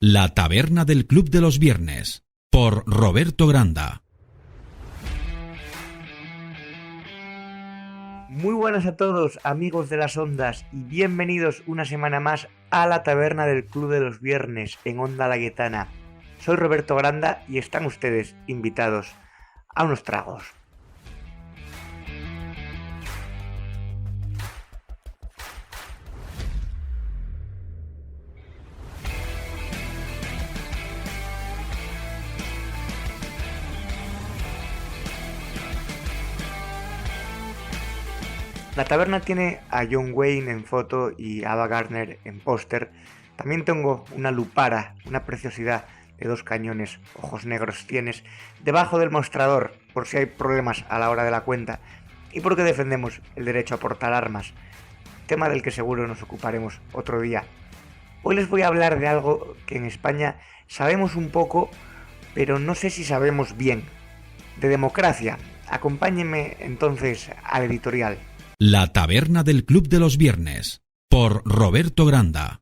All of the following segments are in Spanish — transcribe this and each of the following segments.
La taberna del Club de los Viernes, por Roberto Granda. Muy buenas a todos, amigos de las ondas, y bienvenidos una semana más a la taberna del Club de los Viernes en Onda Layetana. Soy Roberto Granda y están ustedes invitados a unos tragos. La taberna tiene a John Wayne en foto y a Ava Gardner en póster. También tengo una lupara, una preciosidad de 2 cañones, ojos negros tienes, debajo del mostrador, por si hay problemas a la hora de la cuenta, y porque defendemos el derecho a portar armas, tema del que seguro nos ocuparemos otro día. Hoy les voy a hablar de algo que en España sabemos un poco, pero no sé si sabemos bien, de democracia. Acompáñenme entonces al editorial. La taberna del Club de los Viernes, por Roberto Granda.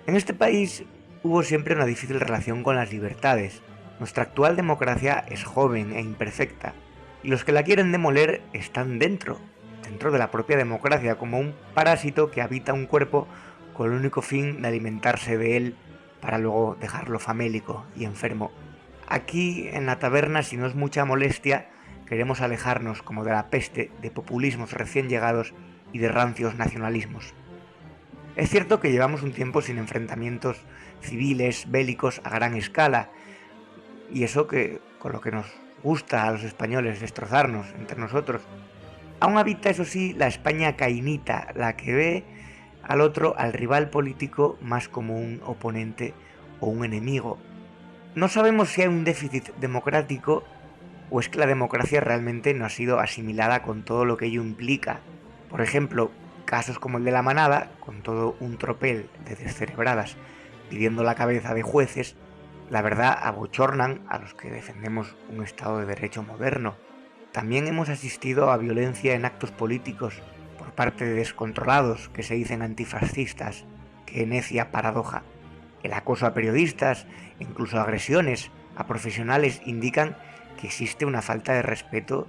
En este país hubo siempre una difícil relación con las libertades. Nuestra actual democracia es joven e imperfecta, y los que la quieren demoler están dentro de la propia democracia, como un parásito que habita un cuerpo con el único fin de alimentarse de él para luego dejarlo famélico y enfermo. Aquí, en la taberna, si no es mucha molestia, queremos alejarnos, como de la peste, de populismos recién llegados y de rancios nacionalismos. Es cierto que llevamos un tiempo sin enfrentamientos civiles, bélicos a gran escala, y eso que con lo que nos gusta a los españoles destrozarnos entre nosotros. Aún habita, eso sí, la España cainita, la que ve al otro, al rival político, más como un oponente o un enemigo. No sabemos si hay un déficit democrático o es que la democracia realmente no ha sido asimilada con todo lo que ello implica. Por ejemplo, casos como el de La Manada, con todo un tropel de descerebradas pidiendo la cabeza de jueces, la verdad abochornan a los que defendemos un Estado de Derecho moderno. También hemos asistido a violencia en actos políticos por parte de descontrolados que se dicen antifascistas. ¡Qué necia paradoja! El acoso a periodistas, incluso agresiones a profesionales, indican que existe una falta de respeto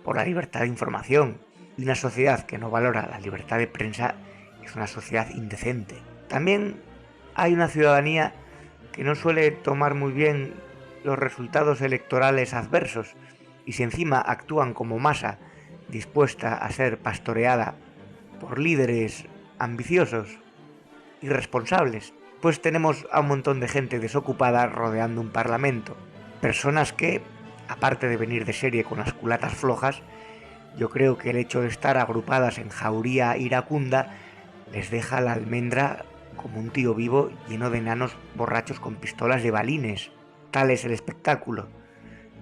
por la libertad de información, y una sociedad que no valora la libertad de prensa es una sociedad indecente. También hay una ciudadanía que no suele tomar muy bien los resultados electorales adversos, y si encima actúan como masa dispuesta a ser pastoreada por líderes ambiciosos, irresponsables, pues tenemos a un montón de gente desocupada rodeando un parlamento. Personas que, aparte de venir de serie con las culatas flojas, yo creo que el hecho de estar agrupadas en jauría iracunda les deja la almendra como un tío vivo lleno de enanos borrachos con pistolas de balines. Tal es el espectáculo.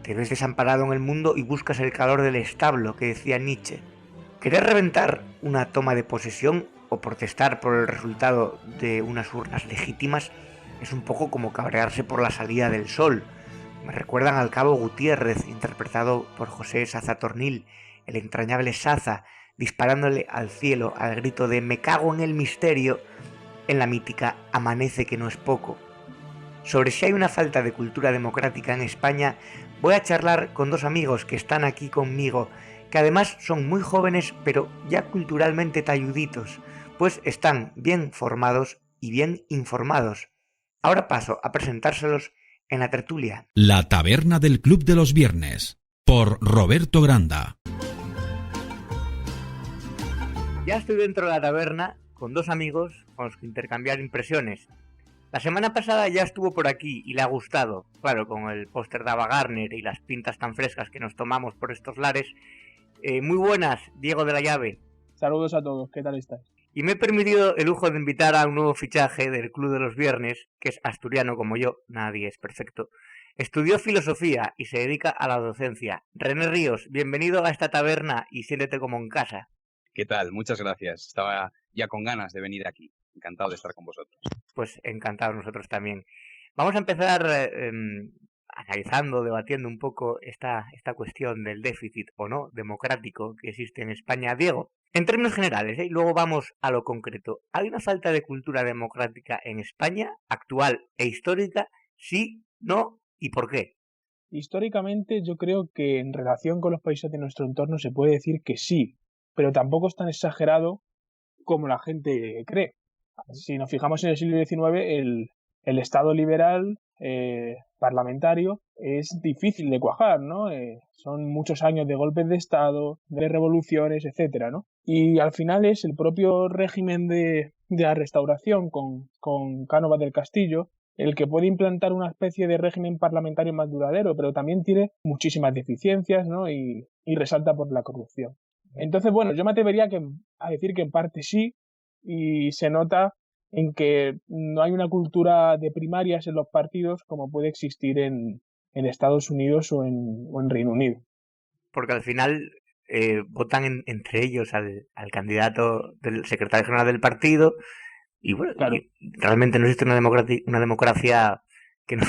Te ves desamparado en el mundo y buscas el calor del establo, que decía Nietzsche. Querer reventar una toma de posesión o protestar por el resultado de unas urnas legítimas es un poco como cabrearse por la salida del sol. Me recuerdan al cabo Gutiérrez, interpretado por José Sazatornil, el entrañable Saza, disparándole al cielo al grito de «Me cago en el misterio» en la mítica «Amanece que no es poco». Sobre si hay una falta de cultura democrática en España, voy a charlar con 2 amigos que están aquí conmigo, que además son muy jóvenes pero ya culturalmente talluditos, pues están bien formados y bien informados. Ahora paso a presentárselos en la tertulia. La taberna del Club de los Viernes, por Roberto Granda. Ya estoy dentro de la taberna con 2 amigos con los que intercambiar impresiones. La semana pasada ya estuvo por aquí y le ha gustado, claro, con el póster de Ava Gardner y las pintas tan frescas que nos tomamos por estos lares. Muy buenas, Diego de la Llave. Saludos a todos, ¿qué tal estáis? Y me he permitido el lujo de invitar a un nuevo fichaje del Club de los Viernes, que es asturiano como yo, nadie es perfecto. Estudió filosofía y se dedica a la docencia. René Ríos, bienvenido a esta taberna y siéntete como en casa. ¿Qué tal? Muchas gracias. Estaba ya con ganas de venir aquí. Encantado de estar con vosotros. Pues encantados nosotros también. Vamos a empezar analizando, debatiendo un poco esta cuestión del déficit o no democrático que existe en España. Diego, en términos generales, y luego vamos a lo concreto, ¿hay una falta de cultura democrática en España, actual e histórica? ¿Sí, no y por qué? Históricamente yo creo que en relación con los países de nuestro entorno se puede decir que sí, pero tampoco es tan exagerado como la gente cree. Si nos fijamos en el siglo XIX, el Estado liberal parlamentario es difícil de cuajar, ¿no? Son muchos años de golpes de Estado, de revoluciones, etcétera, ¿no? Y al final es el propio régimen de la Restauración con Cánovas del Castillo el que puede implantar una especie de régimen parlamentario más duradero, pero también tiene muchísimas deficiencias, ¿no? Y resalta por la corrupción. Entonces, bueno, yo me atrevería a decir que en parte sí, y se nota en que no hay una cultura de primarias en los partidos como puede existir en Estados Unidos o en Reino Unido. Porque al final votan entre ellos al candidato del secretario general del partido y bueno, Claro. realmente no existe una democracia que no,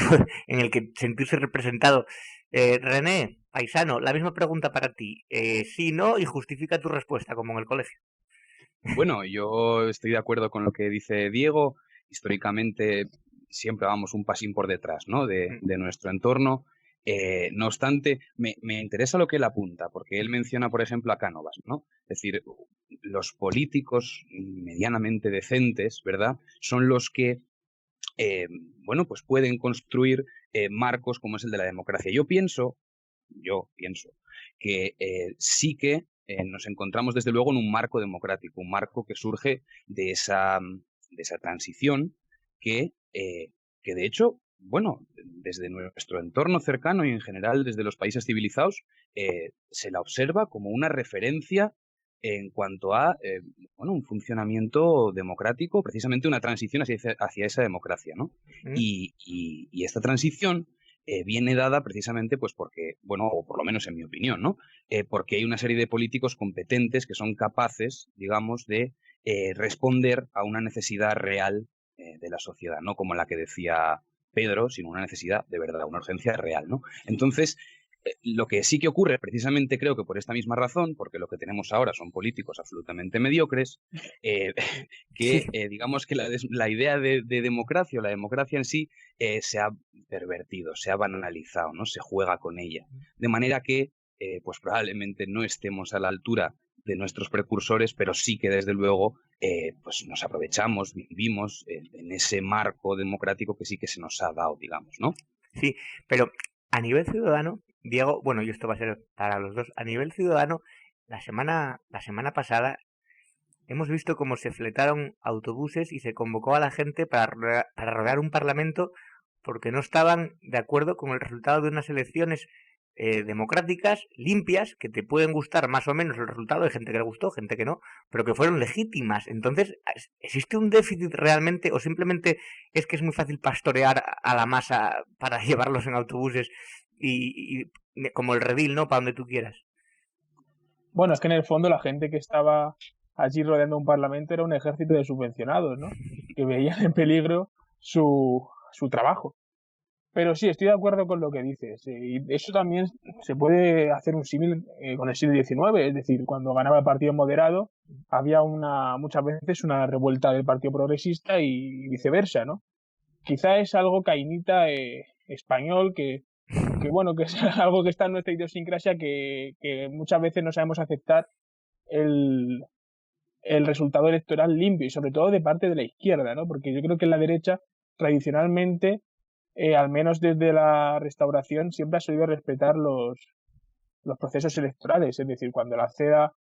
en el que sentirse representado. René, paisano, la misma pregunta para ti. Sí, no, y justifica tu respuesta, como en el colegio. Bueno, yo estoy de acuerdo con lo que dice Diego. Históricamente siempre vamos un pasín por detrás, ¿no? de nuestro entorno. No obstante, me interesa lo que él apunta, porque él menciona, por ejemplo, a Cánovas, ¿no? Es decir, los políticos medianamente decentes, ¿verdad?, son los que, bueno, pues pueden construir marcos como es el de la democracia. Yo pienso que sí que nos encontramos desde luego en un marco democrático, un marco que surge de esa transición que de hecho, bueno, desde nuestro entorno cercano y en general desde los países civilizados se la observa como una referencia en cuanto a bueno, un funcionamiento democrático, precisamente una transición hacia esa democracia, ¿no? Y esta transición viene dada precisamente pues porque, bueno, o por lo menos en mi opinión, ¿no? Porque hay una serie de políticos competentes que son capaces, digamos, de responder a una necesidad real de la sociedad, no como la que decía Pedro, sino una necesidad de verdad, una urgencia real, ¿no? Entonces, lo que sí que ocurre, precisamente creo que por esta misma razón, porque lo que tenemos ahora son políticos absolutamente mediocres, que digamos que la idea de democracia o la democracia en sí se ha pervertido, se ha banalizado, ¿no? Se juega con ella. De manera que pues probablemente no estemos a la altura de nuestros precursores, pero sí que desde luego pues nos aprovechamos, vivimos en ese marco democrático que sí que se nos ha dado, digamos, ¿no? Sí, pero a nivel ciudadano, Diego, bueno, y esto va a ser para los dos, a nivel ciudadano, la semana pasada hemos visto cómo se fletaron autobuses y se convocó a la gente para rodear un parlamento porque no estaban de acuerdo con el resultado de unas elecciones democráticas, limpias, que te pueden gustar más o menos el resultado, hay gente que le gustó, gente que no, pero que fueron legítimas. Entonces, ¿existe un déficit realmente o simplemente es que es muy fácil pastorear a la masa para llevarlos en autobuses y como el redil, ¿no? Para donde tú quieras? Bueno, es que en el fondo la gente que estaba allí rodeando un parlamento era un ejército de subvencionados, ¿no? Que veían en peligro su trabajo. Pero sí, estoy de acuerdo con lo que dices. Y eso también se puede hacer un símil con el siglo XIX. Es decir, cuando ganaba el Partido Moderado, había muchas veces una revuelta del Partido Progresista y viceversa, ¿no? Quizá es algo cainita español que bueno, que es algo que está en nuestra idiosincrasia que muchas veces no sabemos aceptar el resultado electoral limpio y sobre todo de parte de la izquierda, ¿no? Porque yo creo que en la derecha tradicionalmente al menos desde la Restauración, siempre ha solido respetar los procesos electorales. Es decir, cuando la CEDA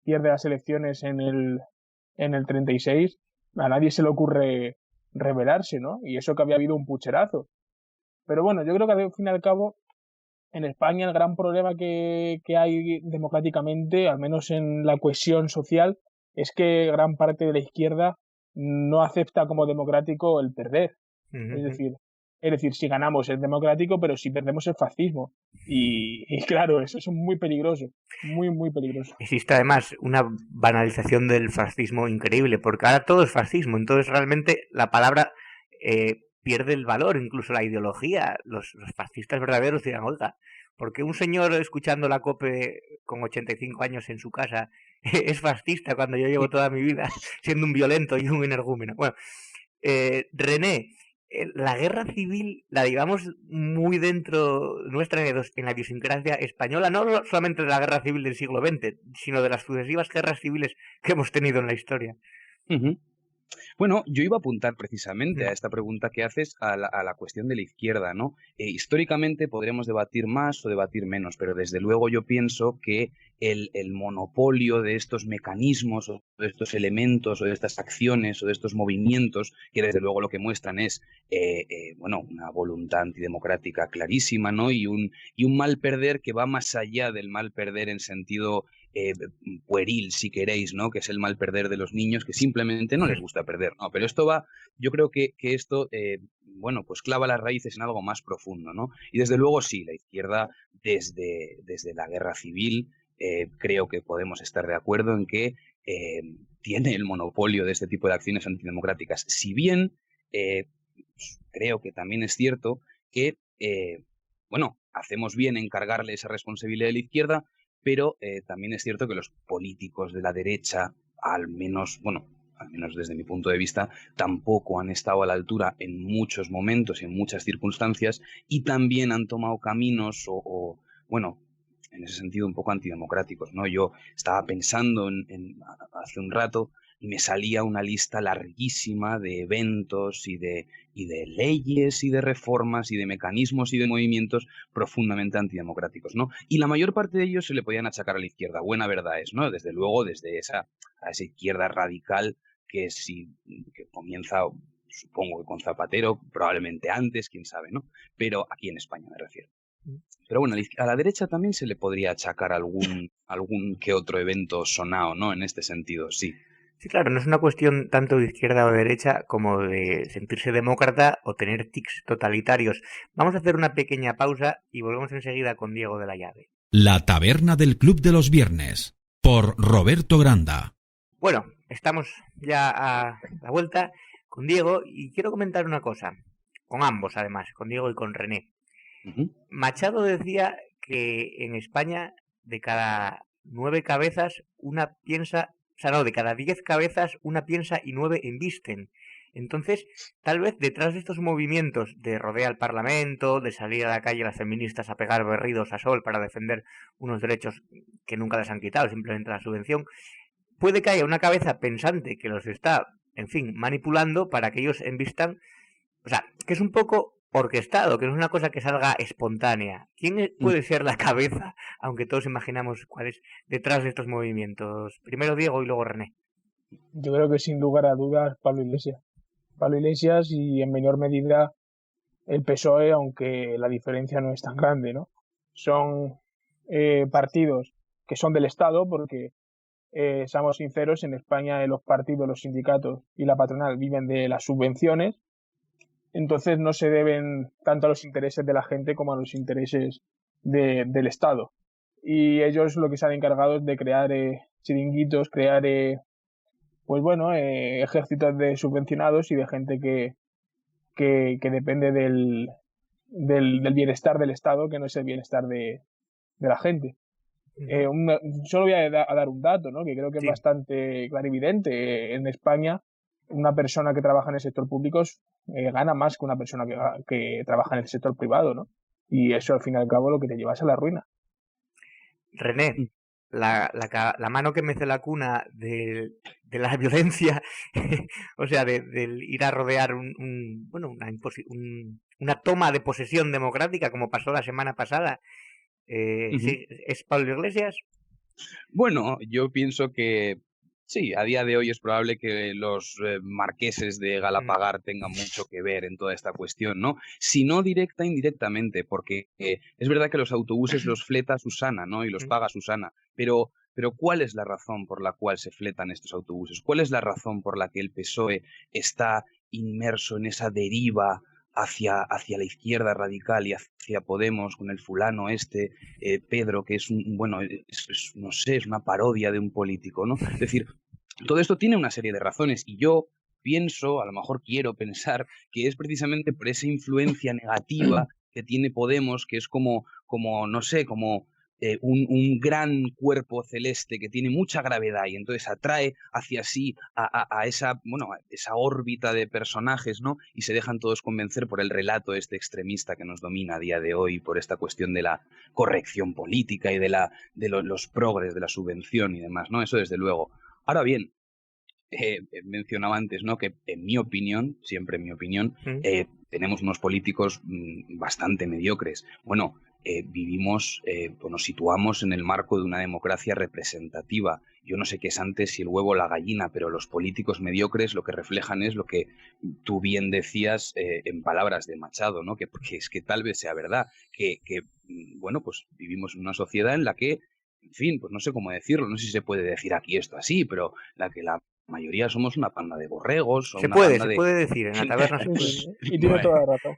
pierde las elecciones en el 36, a nadie se le ocurre rebelarse, ¿no? Y eso que había habido un pucherazo. Pero bueno, yo creo que al fin y al cabo, en España el gran problema que hay democráticamente, al menos en la cohesión social, es que gran parte de la izquierda no acepta como democrático el perder. Es decir, si ganamos es democrático, pero si perdemos es fascismo. Y claro, eso es muy peligroso, muy, muy peligroso. Existe además una banalización del fascismo increíble, porque ahora todo es fascismo, entonces realmente la palabra pierde el valor, incluso la ideología. Los fascistas verdaderos dirán, oiga, ¿por qué un señor escuchando la COPE con 85 años en su casa es fascista cuando yo llevo toda mi vida siendo un violento y un energúmeno? Bueno, René, la guerra civil la digamos muy dentro nuestra en la idiosincrasia española, no solamente de la guerra civil del siglo XX, sino de las sucesivas guerras civiles que hemos tenido en la historia. Ujú. Bueno, yo iba a apuntar precisamente a esta pregunta que haces a la cuestión de la izquierda, ¿no? Históricamente podremos debatir más o debatir menos, pero desde luego yo pienso que el monopolio de estos mecanismos o de estos elementos o de estas acciones o de estos movimientos, que desde luego lo que muestran es, bueno, una voluntad antidemocrática clarísima, ¿no? Y un mal perder que va más allá del mal perder en sentido pueril, si queréis, ¿no? Que es el mal perder de los niños que simplemente no les gusta perder, ¿no? Pero esto va, yo creo que esto, bueno, pues clava las raíces en algo más profundo, ¿no? Y desde luego sí, la izquierda desde la guerra civil creo que podemos estar de acuerdo en que tiene el monopolio de este tipo de acciones antidemocráticas. Si bien creo que también es cierto que, bueno, hacemos bien en cargarle esa responsabilidad de la izquierda, pero también es cierto que los políticos de la derecha, al menos desde mi punto de vista, tampoco han estado a la altura en muchos momentos y en muchas circunstancias, y también han tomado caminos bueno, en ese sentido un poco antidemocráticos, ¿no? Yo estaba pensando hace un rato y me salía una lista larguísima de eventos y de leyes y de reformas y de mecanismos y de movimientos profundamente antidemocráticos, ¿no? Y la mayor parte de ellos se le podían achacar a la izquierda. Buena verdad es, ¿no? Desde luego, desde esa izquierda radical que comienza, supongo que con Zapatero, probablemente antes, quién sabe, ¿no? Pero aquí en España me refiero. Pero bueno, a la derecha también se le podría achacar algún que otro evento sonado, ¿no? En este sentido, sí. Sí, claro, no es una cuestión tanto de izquierda o de derecha como de sentirse demócrata o tener tics totalitarios. Vamos a hacer una pequeña pausa y volvemos enseguida con Diego de la Llave. La taberna del Club de los Viernes, por Roberto Granda. Bueno, estamos ya a la vuelta con Diego y quiero comentar una cosa, con ambos además, con Diego y con René. Machado decía que en España de cada 9 cabezas una piensa, o sea, no, de cada 10 cabezas una piensa y 9 embisten. Entonces, tal vez detrás de estos movimientos de rodear al Parlamento, de salir a la calle las feministas a pegar berridos a sol para defender unos derechos que nunca les han quitado, simplemente la subvención, puede que haya una cabeza pensante que los está, en fin, manipulando para que ellos embistan, o sea, que es un poco orquestado, que no es una cosa que salga espontánea. ¿Quién puede ser la cabeza, aunque todos imaginamos cuál es detrás de estos movimientos? Primero Diego y luego René. Yo creo que sin lugar a dudas Pablo Iglesias. Pablo Iglesias y en menor medida el PSOE, aunque la diferencia no es tan grande, ¿no? Son partidos que son del Estado porque, seamos sinceros, en España los partidos, los sindicatos y la patronal viven de las subvenciones. Entonces no se deben tanto a los intereses de la gente como a los intereses del Estado. Y ellos lo que se han encargado es de crear chiringuitos, crear ejércitos de subvencionados y de gente que depende del bienestar del Estado, que no es el bienestar de la gente. Solo voy a dar un dato, ¿no? Que creo que es bastante clarividente. En España, una persona que trabaja en el sector público gana más que una persona que trabaja en el sector privado, ¿no? Y eso, al fin y al cabo, lo que te lleva es a la ruina. René, la mano que mece la cuna de la violencia, o sea, del ir a rodear una toma de posesión democrática, como pasó la semana pasada, ¿sí, es Pablo Iglesias? Bueno, yo pienso que sí, a día de hoy es probable que los marqueses de Galapagar tengan mucho que ver en toda esta cuestión, ¿no? Si no directa, indirectamente, porque es verdad que los autobuses los fleta Susana, ¿no? Y los paga Susana, pero ¿cuál es la razón por la cual se fletan estos autobuses? ¿Cuál es la razón por la que el PSOE está inmerso en esa deriva hacia la izquierda radical y hacia Podemos con el fulano Pedro, que es no sé, es una parodia de un político, ¿no? Es decir, todo esto tiene una serie de razones y yo pienso, a lo mejor quiero pensar, que es precisamente por esa influencia negativa que tiene Podemos, que es como no sé, como un gran cuerpo celeste que tiene mucha gravedad y entonces atrae hacia sí a esa, bueno, a esa órbita de personajes, ¿no? Y se dejan todos convencer por el relato este extremista que nos domina a día de hoy, por esta cuestión de la corrección política y de los progres, de la subvención y demás, ¿no? Eso desde luego. Ahora bien, mencionaba antes, ¿no? Que en mi opinión, siempre en mi opinión, tenemos unos políticos bastante mediocres. Bueno, vivimos o nos situamos en el marco de una democracia representativa. Yo no sé qué es antes, si el huevo o la gallina, pero los políticos mediocres lo que reflejan es lo que tú bien decías en palabras de Machado, ¿no? Porque es que tal vez sea verdad, bueno, pues vivimos en una sociedad en la que, en fin, pues no sé cómo decirlo, no sé si se puede decir aquí esto así, pero la mayoría somos una panda de borregos o Se una puede, panda se de... puede decir, en la taberna se puede. Y tiene toda la razón.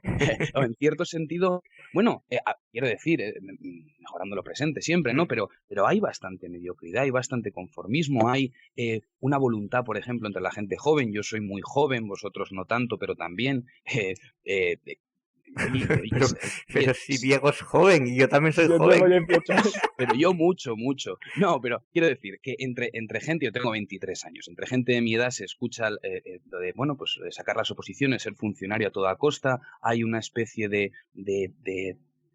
O en cierto sentido, bueno, quiero decir, mejorando lo presente siempre, ¿no? Pero hay bastante mediocridad, hay bastante conformismo, hay una voluntad, por ejemplo, entre la gente joven. Yo soy muy joven, vosotros no tanto, pero también... Pero si Diego es joven y yo también soy Yo joven. tengo 18 años. Pero yo mucho. No, pero quiero decir que entre gente, yo tengo 23 años, entre gente de mi edad se escucha lo de, bueno, pues sacar las oposiciones, ser funcionario a toda costa, hay una especie de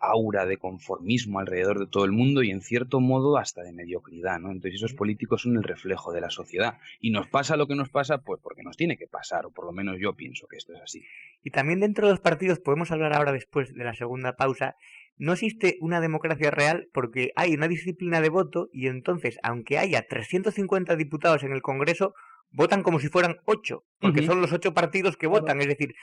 aura de conformismo alrededor de todo el mundo y en cierto modo hasta de mediocridad, ¿no? Entonces esos políticos son el reflejo de la sociedad y nos pasa lo que nos pasa pues porque nos tiene que pasar, o por lo menos yo pienso que esto es así. Y también dentro de los partidos, podemos hablar ahora después de la segunda pausa, no existe una democracia real porque hay una disciplina de voto y entonces, aunque haya 350 diputados en el Congreso, votan como si fueran 8, porque son los 8 partidos que votan, es decir,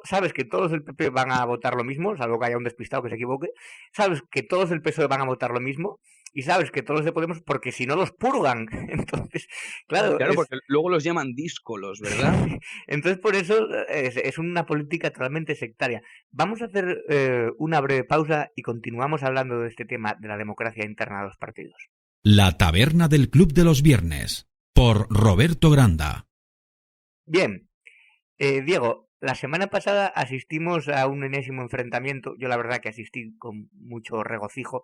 sabes que todos del PP van a votar lo mismo, salvo que haya un despistado que se equivoque, sabes que todos del PSOE van a votar lo mismo, y sabes que todos los de Podemos, porque si no los purgan, entonces, claro, porque luego los llaman díscolos, ¿verdad? Entonces por eso es una política totalmente sectaria. Vamos a hacer una breve pausa y continuamos hablando de este tema de la democracia interna de los partidos. La taberna del Club de los Viernes, por Roberto Granda. Bien, Diego, la semana pasada asistimos a un enésimo enfrentamiento, yo la verdad que asistí con mucho regocijo,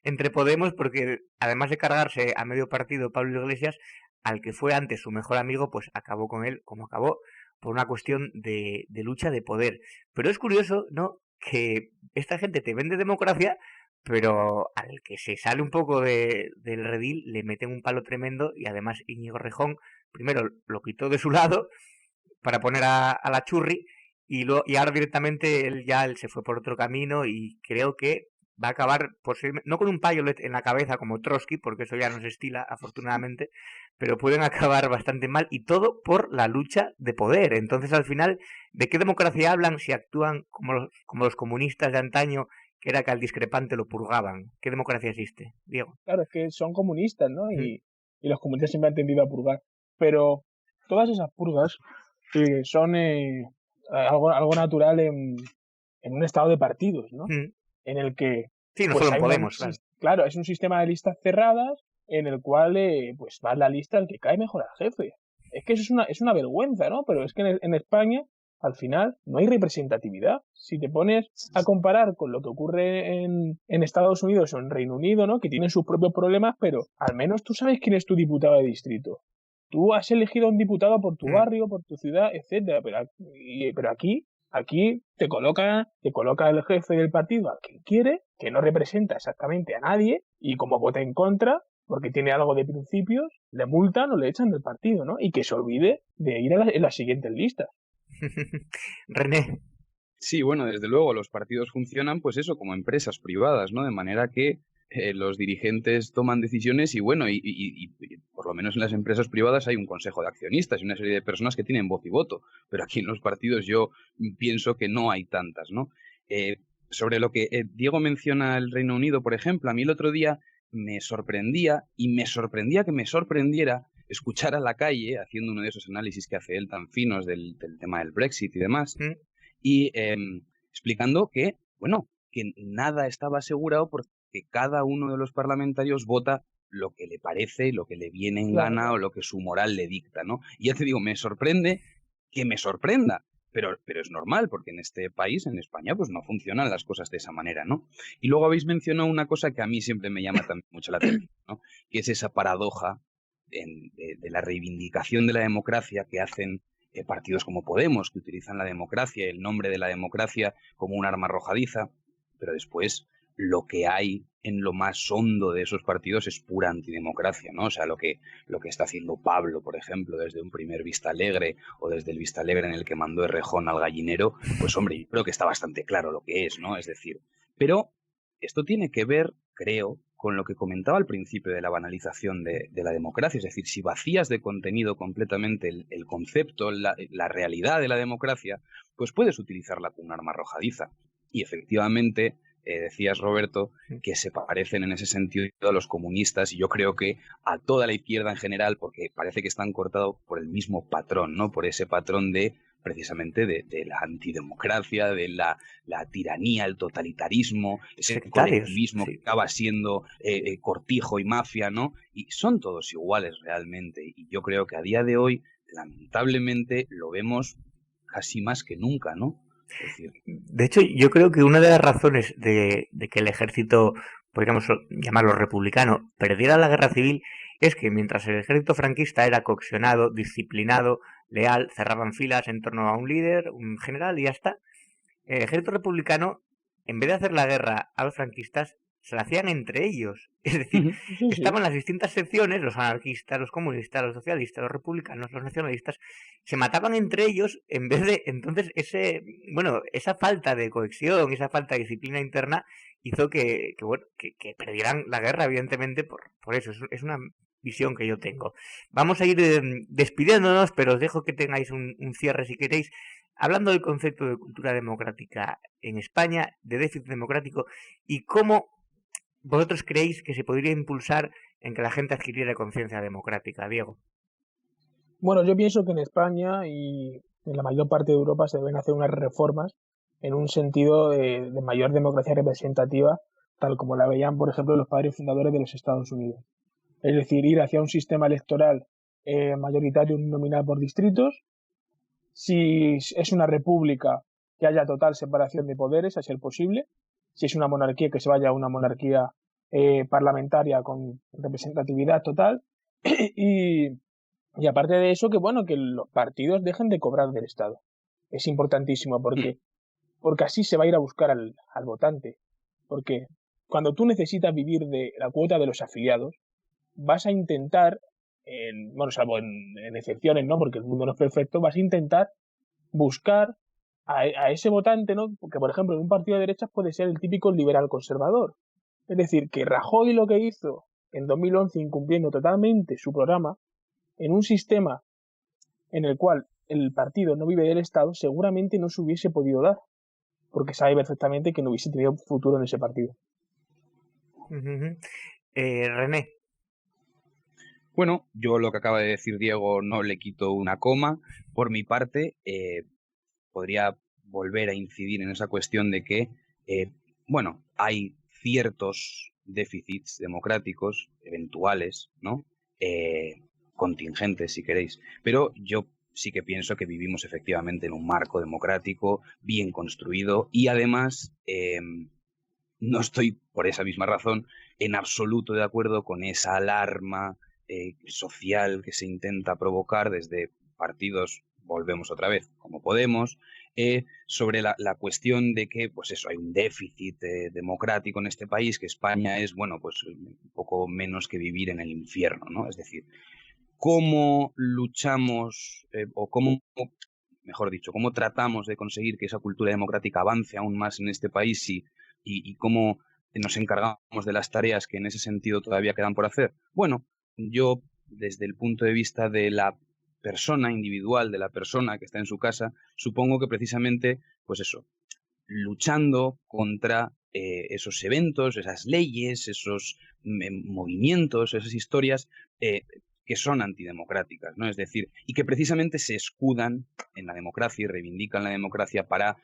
entre Podemos, porque además de cargarse a medio partido Pablo Iglesias, al que fue antes su mejor amigo, pues acabó con él como acabó, por una cuestión de lucha de poder. Pero es curioso, ¿no?, que esta gente te vende democracia, pero al que se sale un poco del redil le meten un palo tremendo y además Íñigo Rejón primero lo quitó de su lado para poner a la Churri y ahora directamente él se fue por otro camino y creo que va a acabar posiblemente, no con un payolet en la cabeza como Trotsky, porque eso ya no se estila afortunadamente, pero pueden acabar bastante mal y todo por la lucha de poder. Entonces al final, ¿de qué democracia hablan si actúan como los comunistas de antaño, que era que al discrepante lo purgaban? ¿Qué democracia existe, Diego? Claro, es que son comunistas, ¿no? Y los comunistas siempre han tendido a purgar. Pero todas esas purgas son algo natural en un estado de partidos, ¿no? En el que... Sí, no solo en Podemos, claro. Claro, es un sistema de listas cerradas en el cual pues va la lista el que cae mejor al jefe. Es que eso es una vergüenza, ¿no? Pero es que en España, al final, no hay representatividad. Si te pones a comparar con lo que ocurre en Estados Unidos o en Reino Unido, ¿no?, que tienen sus propios problemas, pero al menos tú sabes quién es tu diputado de distrito. Tú has elegido a un diputado por tu barrio, por tu ciudad, etcétera. Pero aquí te coloca el jefe del partido a quien quiere, que no representa exactamente a nadie, y como vota en contra, porque tiene algo de principios, le multan o le echan del partido, ¿no? Y que se olvide de ir en las siguientes listas. René. Sí, bueno, desde luego los partidos funcionan, pues eso, como empresas privadas, ¿no? De manera que los dirigentes toman decisiones y bueno, y por lo menos en las empresas privadas hay un consejo de accionistas y una serie de personas que tienen voz y voto, pero aquí en los partidos yo pienso que no hay tantas, ¿no? Sobre lo que Diego menciona el Reino Unido, por ejemplo, a mí el otro día me sorprendía que me sorprendiera escuchar a Lacalle haciendo uno de esos análisis que hace él tan finos del tema del Brexit y demás, y explicando que, bueno, que nada estaba asegurado porque cada uno de los parlamentarios vota lo que le parece, lo que le viene en Claro, gana o lo que su moral le dicta, ¿no? Y ya te digo, me sorprende que me sorprenda, pero es normal, porque en este país, en España, pues no funcionan las cosas de esa manera, ¿no? Y luego habéis mencionado una cosa que a mí siempre me llama también mucho la atención, ¿no? Que es esa paradoja de la reivindicación de la democracia que hacen partidos como Podemos, que utilizan la democracia, el nombre de la democracia como un arma arrojadiza, pero después lo que hay en lo más hondo de esos partidos es pura antidemocracia, ¿no? O sea, lo que está haciendo Pablo, por ejemplo, desde un primer Vista Alegre o desde el Vista Alegre en el que mandó Errejón al gallinero, pues hombre, yo creo que está bastante claro lo que es, ¿no? Es decir, pero esto tiene que ver, creo, con lo que comentaba al principio de la banalización de la democracia. Es decir, si vacías de contenido completamente el concepto, la realidad de la democracia, pues puedes utilizarla como un arma arrojadiza. Y efectivamente, decías, Roberto, que se parecen en ese sentido a los comunistas, y yo creo que a toda la izquierda en general, porque parece que están cortados por el mismo patrón, ¿no? Por ese patrón de precisamente de la antidemocracia, de la tiranía, el totalitarismo, ese Sectarios, colectivismo sí. que acaba siendo cortijo y mafia, ¿no? Y son todos iguales realmente. Y yo creo que a día de hoy, lamentablemente, lo vemos casi más que nunca, ¿no? Es decir, De hecho, yo creo que una de las razones de que el ejército, podríamos llamarlo republicano, perdiera la guerra civil es que mientras el ejército franquista era coaccionado, disciplinado, leal, cerraban filas en torno a un líder, un general y ya está, el ejército republicano, en vez de hacer la guerra a los franquistas, se la hacían entre ellos. Es decir, sí, sí. estaban las distintas secciones, los anarquistas, los comunistas, los socialistas, los republicanos, los nacionalistas, se mataban entre ellos en vez de... Entonces, esa falta de cohesión, esa falta de disciplina interna hizo que perdieran la guerra, evidentemente, por eso. Es una visión que yo tengo. Vamos a ir despidiéndonos, pero os dejo que tengáis un cierre si queréis. Hablando del concepto de cultura democrática en España, de déficit democrático, y cómo vosotros creéis que se podría impulsar en que la gente adquiriera conciencia democrática, Diego. Bueno, yo pienso que en España y en la mayor parte de Europa se deben hacer unas reformas en un sentido de mayor democracia representativa, tal como la veían, por ejemplo, los padres fundadores de los Estados Unidos. Es decir, ir hacia un sistema electoral mayoritario nominal por distritos. Si es una república, que haya total separación de poderes, a ser posible. Si es una monarquía, que se vaya a una monarquía parlamentaria con representatividad total. Y aparte de eso, que bueno, que los partidos dejen de cobrar del Estado. Es importantísimo porque así se va a ir a buscar al votante. Porque cuando tú necesitas vivir de la cuota de los afiliados, vas a intentar, salvo en excepciones, ¿no? Porque el mundo no es perfecto, vas a intentar buscar a ese votante, ¿no? Porque, por ejemplo, en un partido de derechas puede ser el típico liberal conservador. Es decir, que Rajoy lo que hizo en 2011, incumpliendo totalmente su programa, en un sistema en el cual el partido no vive del Estado, seguramente no se hubiese podido dar, porque sabe perfectamente que no hubiese tenido futuro en ese partido. René. Bueno, yo lo que acaba de decir Diego no le quito una coma. Por mi parte, podría volver a incidir en esa cuestión de que, hay ciertos déficits democráticos eventuales, ¿no? Contingentes, si queréis, pero yo sí que pienso que vivimos efectivamente en un marco democrático bien construido y además no estoy, por esa misma razón, en absoluto de acuerdo con esa alarma social que se intenta provocar desde partidos, volvemos otra vez, como Podemos, sobre la cuestión de que, pues eso, hay un déficit democrático en este país, que España es, pues un poco menos que vivir en el infierno, ¿no? Es decir, ¿cómo luchamos mejor dicho, cómo tratamos de conseguir que esa cultura democrática avance aún más en este país y cómo nos encargamos de las tareas que en ese sentido todavía quedan por hacer? Bueno, yo, desde el punto de vista de la persona individual, de la persona que está en su casa, supongo que precisamente, pues eso, luchando contra esos eventos, esas leyes, esos movimientos, esas historias que que son antidemocráticas, ¿no? Es decir, y que precisamente se escudan en la democracia y reivindican la democracia para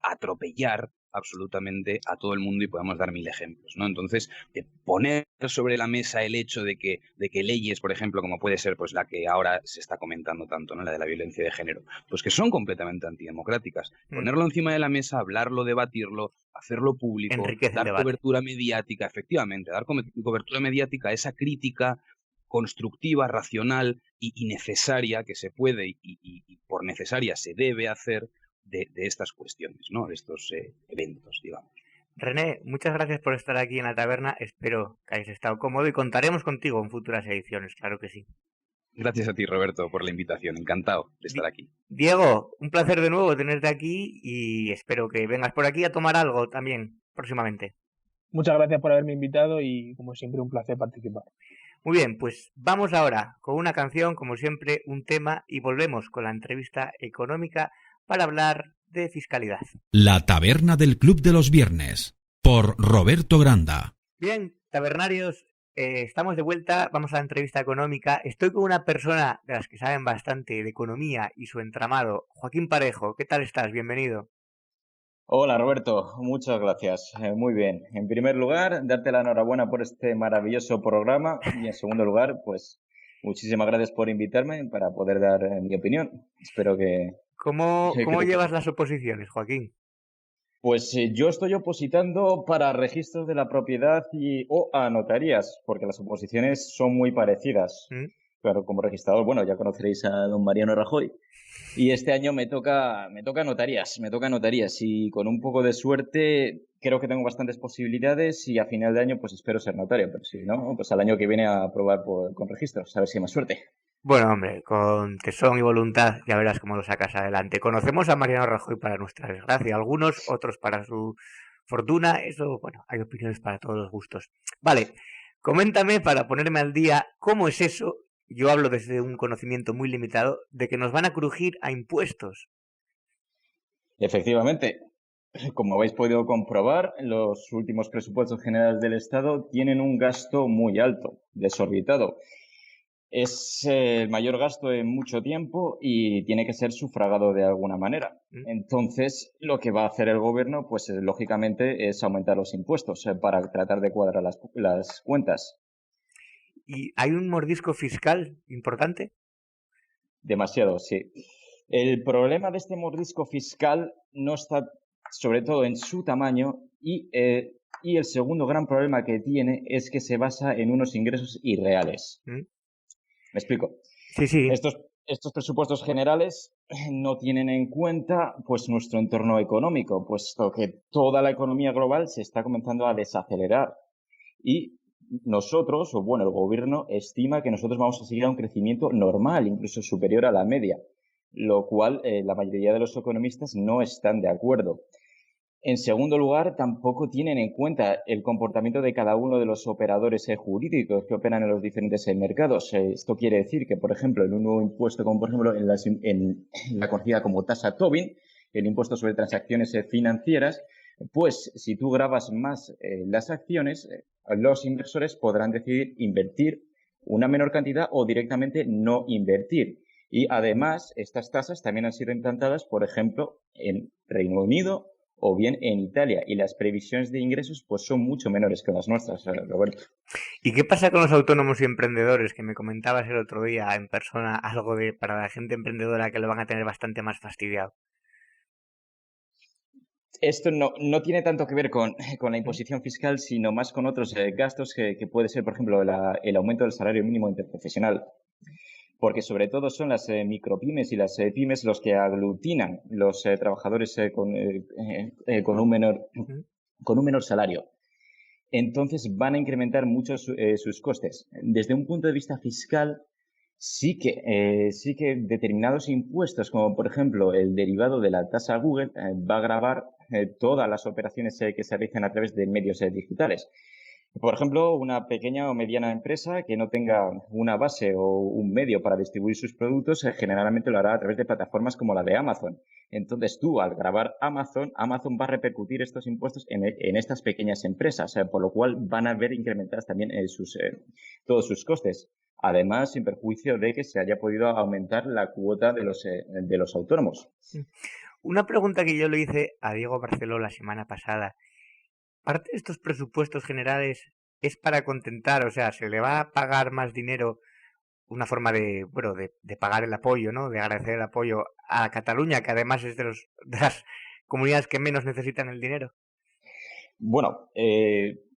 atropellar absolutamente a todo el mundo, y podemos dar 1000 ejemplos, ¿no? Entonces, poner sobre la mesa el hecho de que leyes, por ejemplo, como puede ser pues la que ahora se está comentando tanto, ¿no? La de la violencia de género, pues que son completamente antidemocráticas. Ponerlo encima de la mesa, hablarlo, debatirlo, hacerlo público, Enriquece el dar debate. cobertura mediática, efectivamente, dar cobertura mediática a esa crítica constructiva, racional y necesaria que se puede y por necesaria se debe hacer de estas cuestiones, ¿no? De estos eventos, digamos. René, muchas gracias por estar aquí en la taberna. Espero que hayas estado cómodo y contaremos contigo en futuras ediciones, claro que sí. Gracias a ti, Roberto, por la invitación. Encantado de estar aquí. Diego, un placer de nuevo tenerte aquí y espero que vengas por aquí a tomar algo también próximamente. Muchas gracias por haberme invitado y, como siempre, un placer participar. Muy bien, pues vamos ahora con una canción, como siempre, un tema, y volvemos con la entrevista económica para hablar de fiscalidad. La taberna del Club de los Viernes, por Roberto Granda. Bien, tabernarios, estamos de vuelta, vamos a la entrevista económica. Estoy con una persona de las que saben bastante de economía y su entramado, Joaquín Parejo. ¿Qué tal estás? Bienvenido. Hola Roberto, muchas gracias. Muy bien. En primer lugar, darte la enhorabuena por este maravilloso programa y en segundo lugar, pues muchísimas gracias por invitarme para poder dar mi opinión. Espero que... ¿Cómo que llevas las oposiciones, Joaquín? Pues yo estoy opositando para registros de la propiedad o a notarías, porque las oposiciones son muy parecidas. Claro, como registrador, bueno, ya conoceréis a don Mariano Rajoy. Y este año me toca notarías y con un poco de suerte creo que tengo bastantes posibilidades y a final de año pues espero ser notario, pero si no, pues al año que viene a probar con registros, a ver si hay más suerte. Bueno, hombre, con tesón y voluntad ya verás cómo lo sacas adelante. Conocemos a Mariano Rajoy para nuestra desgracia, algunos, otros para su fortuna, eso, bueno, hay opiniones para todos los gustos. Vale, coméntame para ponerme al día cómo es eso, yo hablo desde un conocimiento muy limitado, de que nos van a crujir a impuestos. Efectivamente, como habéis podido comprobar, los últimos presupuestos generales del Estado tienen un gasto muy alto, desorbitado. Es el mayor gasto en mucho tiempo y tiene que ser sufragado de alguna manera. Entonces, lo que va a hacer el gobierno, pues lógicamente, es aumentar los impuestos para tratar de cuadrar las cuentas. ¿Y hay un mordisco fiscal importante? Demasiado, sí. El problema de este mordisco fiscal no está sobre todo en su tamaño y el segundo gran problema que tiene es que se basa en unos ingresos irreales. ¿Me explico? Sí. Estos presupuestos generales no tienen en cuenta pues nuestro entorno económico, puesto que toda la economía global se está comenzando a desacelerar y nosotros, o bueno, el gobierno estima que nosotros vamos a seguir a un crecimiento normal, incluso superior a la media, lo cual la mayoría de los economistas no están de acuerdo. En segundo lugar, tampoco tienen en cuenta el comportamiento de cada uno de los operadores jurídicos que operan en los diferentes mercados. Esto quiere decir que, por ejemplo, en un nuevo impuesto, como por ejemplo en la conocida como tasa Tobin, el impuesto sobre transacciones financieras, pues si tú gravas más las acciones, los inversores podrán decidir invertir una menor cantidad o directamente no invertir. Y además, estas tasas también han sido implantadas, por ejemplo, en Reino Unido o bien en Italia, y las previsiones de ingresos pues son mucho menores que las nuestras, Roberto. ¿Y qué pasa con los autónomos y emprendedores? Que me comentabas el otro día en persona algo de para la gente emprendedora que lo van a tener bastante más fastidiado. Esto no tiene tanto que ver con la imposición fiscal, sino más con otros gastos que puede ser, por ejemplo, el aumento del salario mínimo interprofesional. Porque sobre todo son las micropymes y las pymes los que aglutinan los trabajadores con un menor salario. Entonces van a incrementar mucho sus costes. Desde un punto de vista fiscal, sí que determinados impuestos, como por ejemplo el derivado de la tasa Google, va a gravar todas las operaciones que se realizan a través de medios digitales. Por ejemplo, una pequeña o mediana empresa que no tenga una base o un medio para distribuir sus productos, generalmente lo hará a través de plataformas como la de Amazon. Entonces tú, al grabar Amazon va a repercutir estos impuestos en estas pequeñas empresas, por lo cual van a ver incrementadas también todos sus costes. Además, sin perjuicio de que se haya podido aumentar la cuota de los autónomos. Una pregunta que yo le hice a Diego Barceló la semana pasada. ¿Parte de estos presupuestos generales es para contentar, o sea, se le va a pagar más dinero, una forma de, bueno, de pagar el apoyo, ¿no? De agradecer el apoyo a Cataluña, que además es de las comunidades que menos necesitan el dinero? Bueno,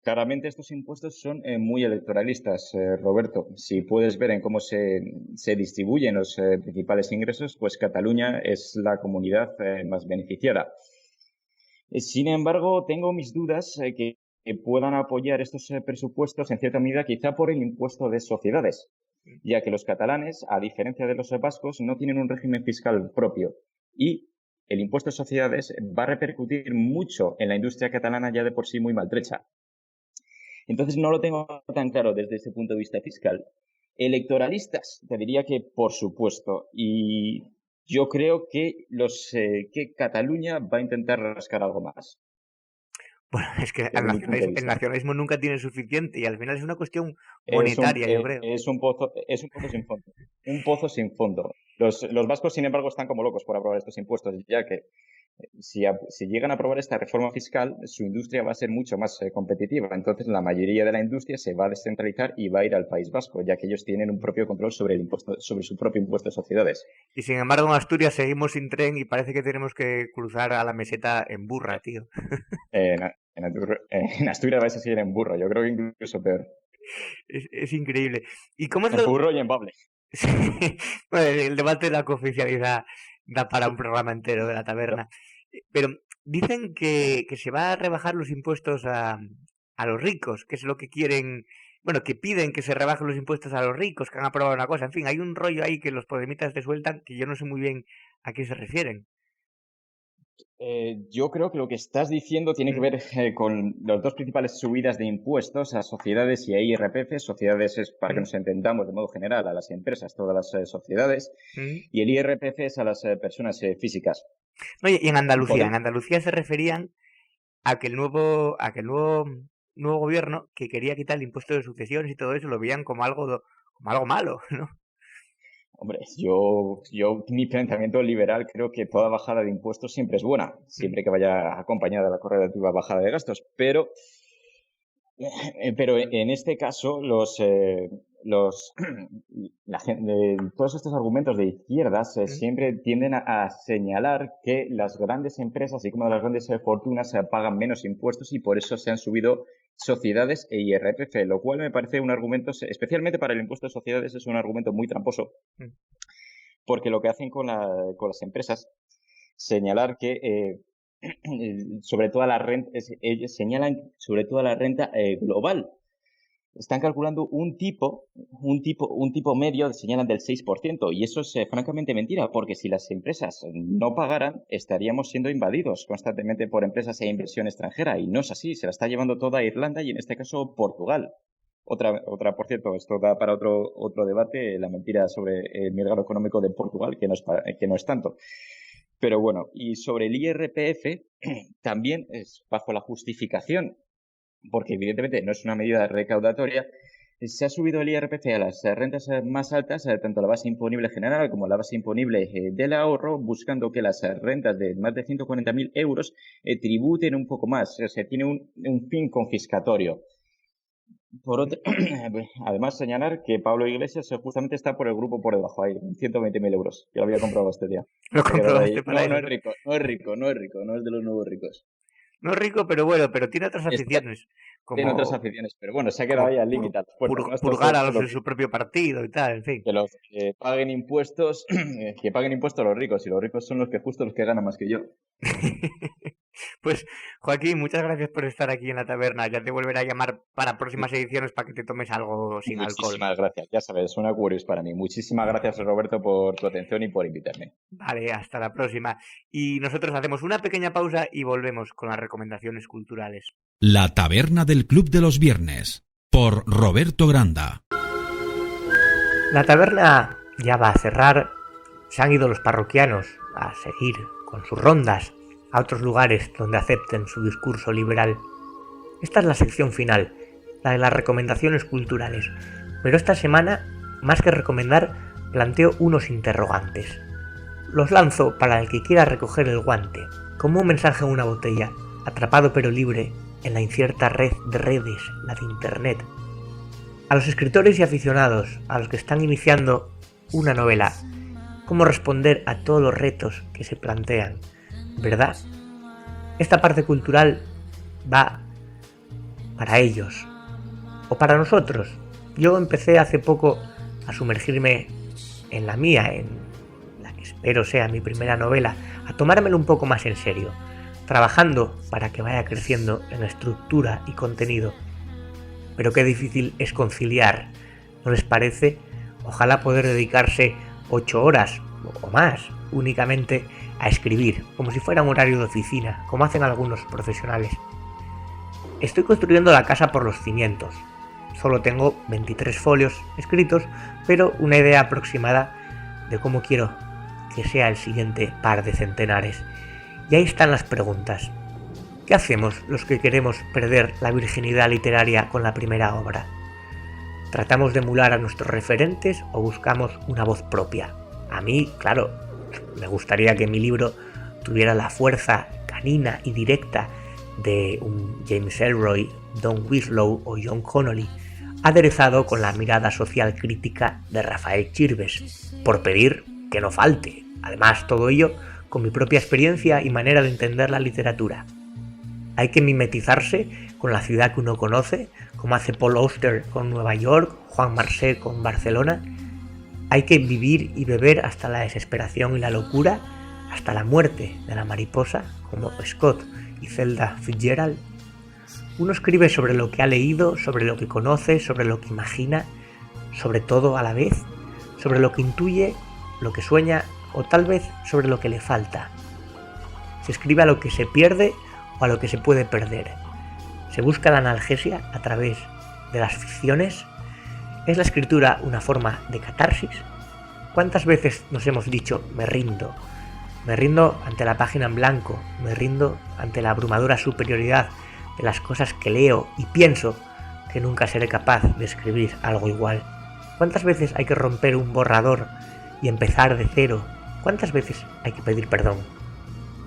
claramente estos impuestos son muy electoralistas, Roberto. Si puedes ver en cómo se distribuyen los principales ingresos, pues Cataluña es la comunidad más beneficiada. Sin embargo, tengo mis dudas que puedan apoyar estos presupuestos en cierta medida quizá por el impuesto de sociedades, ya que los catalanes, a diferencia de los vascos, no tienen un régimen fiscal propio y el impuesto de sociedades va a repercutir mucho en la industria catalana ya de por sí muy maltrecha. Entonces no lo tengo tan claro desde ese punto de vista fiscal. Electoralistas, te diría que por supuesto, y yo creo que que Cataluña va a intentar rascar algo más. Bueno, es que el nacionalismo nunca tiene suficiente y al final es una cuestión monetaria, yo creo. Es un pozo sin fondo. Un pozo sin fondo. Los vascos, sin embargo, están como locos por aprobar estos impuestos, ya que si llegan a aprobar esta reforma fiscal, su industria va a ser mucho más competitiva. Entonces, la mayoría de la industria se va a descentralizar y va a ir al País Vasco, ya que ellos tienen un propio control sobre su propio impuesto de sociedades. Y sin embargo, en Asturias seguimos sin tren y parece que tenemos que cruzar a la meseta en burra, tío. En Asturias vais a seguir en burro, yo creo que incluso peor. Es increíble. ¿Y cómo es en burro y en bable. Sí. Bueno, el debate de la cooficialidad da para un programa entero de la taberna. Pero dicen que se va a rebajar los impuestos a los ricos, que es lo que quieren, bueno, que piden que se rebajen los impuestos a los ricos, que han aprobado una cosa. En fin, hay un rollo ahí que los podemitas te sueltan que yo no sé muy bien a qué se refieren. Yo creo que lo que estás diciendo tiene que ver con las dos principales subidas de impuestos a sociedades y a IRPF. Sociedades es, para que nos entendamos de modo general, a las empresas, todas las sociedades, y el IRPF es a las personas físicas. Oye, y en Andalucía se referían a que el nuevo gobierno que quería quitar el impuesto de sucesiones y todo eso lo veían como algo malo, ¿no? Hombre, mi pensamiento liberal, creo que toda bajada de impuestos siempre es buena, siempre que vaya acompañada de la correlativa bajada de gastos, pero en este caso todos estos argumentos de izquierdas siempre tienden a señalar que las grandes empresas y como las grandes fortunas pagan menos impuestos y por eso se han subido sociedades e IRPF, lo cual me parece un argumento, especialmente para el impuesto de sociedades, es un argumento muy tramposo, porque lo que hacen con las empresas, señalar que sobre toda la renta, ellos señalan sobre toda la renta global. Están calculando un tipo medio, señalan del 6%, y eso es francamente mentira, porque si las empresas no pagaran, estaríamos siendo invadidos constantemente por empresas e inversión extranjera, y no es así, se la está llevando toda Irlanda y en este caso Portugal. Otra, por cierto, esto da para otro debate, la mentira sobre el mercado económico de Portugal, que no es tanto. Pero bueno, y sobre el IRPF, también es bajo la justificación, porque evidentemente no es una medida recaudatoria, se ha subido el IRPF a las rentas más altas, tanto la base imponible general como la base imponible del ahorro, buscando que las rentas de más de 140.000 euros tributen un poco más, o sea, tiene un fin confiscatorio. Además, señalar que Pablo Iglesias justamente está por el grupo por debajo, ahí, 120.000 euros, que lo había comprado este día. Lo comprobaste para eso. No es rico, no es de los nuevos ricos. No es rico, pero bueno, pero tiene otras aficiones. Tiene otras aficiones, pero bueno, se ha quedado ahí al límite. Purgar a los de su propio partido y tal, en fin. Que los que paguen impuestos, a los ricos, y los ricos son los que ganan más que yo. Pues, Joaquín, muchas gracias por estar aquí en la taberna. Ya te volveré a llamar para próximas ediciones para que te tomes algo sin alcohol. Muchísimas gracias, ya sabes, es una curious para mí. Muchísimas gracias, Roberto, por tu atención y por invitarme. Vale, hasta la próxima. Y nosotros hacemos una pequeña pausa y volvemos con las recomendaciones culturales. La taberna del Club de los Viernes, por Roberto Granda. La taberna ya va a cerrar. Se han ido los parroquianos a seguir con sus rondas a otros lugares donde acepten su discurso liberal. Esta es la sección final, la de las recomendaciones culturales. Pero esta semana más que recomendar, planteo unos interrogantes. Los lanzo para el que quiera recoger el guante, como un mensaje en una botella, atrapado pero libre en la incierta red de redes, la de Internet. A los escritores y aficionados, a los que están iniciando una novela, cómo responder a todos los retos que se plantean, ¿verdad? Esta parte cultural va para ellos, o para nosotros. Yo empecé hace poco a sumergirme en la mía, en la que espero sea mi primera novela, a tomármelo un poco más en serio, trabajando para que vaya creciendo en estructura y contenido. Pero qué difícil es conciliar, ¿no les parece? Ojalá poder dedicarse 8 horas o más únicamente a escribir, como si fuera un horario de oficina, como hacen algunos profesionales. Estoy construyendo la casa por los cimientos. Solo tengo 23 folios escritos, pero una idea aproximada de cómo quiero que sea el siguiente par de centenares. Y ahí están las preguntas. ¿Qué hacemos los que queremos perder la virginidad literaria con la primera obra? ¿Tratamos de emular a nuestros referentes o buscamos una voz propia? A mí, claro, me gustaría que mi libro tuviera la fuerza canina y directa de un James Ellroy, Don Winslow o John Connolly, aderezado con la mirada social crítica de Rafael Chirves, por pedir que no falte. Además, todo ello con mi propia experiencia y manera de entender la literatura. Hay que mimetizarse con la ciudad que uno conoce, como hace Paul Auster con Nueva York, Juan Marcé con Barcelona. Hay que vivir y beber hasta la desesperación y la locura, hasta la muerte de la mariposa, como Scott y Zelda Fitzgerald. Uno escribe sobre lo que ha leído, sobre lo que conoce, sobre lo que imagina, sobre todo a la vez, sobre lo que intuye, lo que sueña o tal vez sobre lo que le falta. Se escribe a lo que se pierde o a lo que se puede perder. Se busca la analgesia a través de las ficciones. ¿Es la escritura una forma de catarsis? ¿Cuántas veces nos hemos dicho me rindo? Me rindo ante la página en blanco, me rindo ante la abrumadora superioridad de las cosas que leo y pienso que nunca seré capaz de escribir algo igual. ¿Cuántas veces hay que romper un borrador y empezar de cero? ¿Cuántas veces hay que pedir perdón?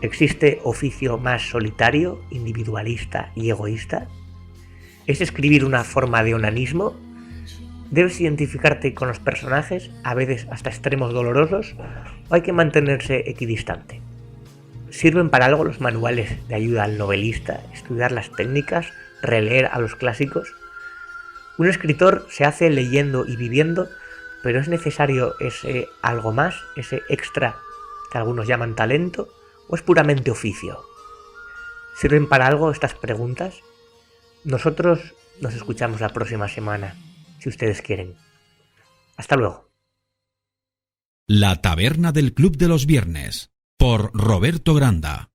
¿Existe oficio más solitario, individualista y egoísta? ¿Es escribir una forma de onanismo? ¿Debes identificarte con los personajes, a veces hasta extremos dolorosos, o hay que mantenerse equidistante? ¿Sirven para algo los manuales de ayuda al novelista, estudiar las técnicas, releer a los clásicos? Un escritor se hace leyendo y viviendo, pero es necesario ese algo más, ese extra que algunos llaman talento, ¿o es puramente oficio? ¿Sirven para algo estas preguntas? Nosotros nos escuchamos la próxima semana, si ustedes quieren. Hasta luego. La taberna del Club de los Viernes, por Roberto Granda.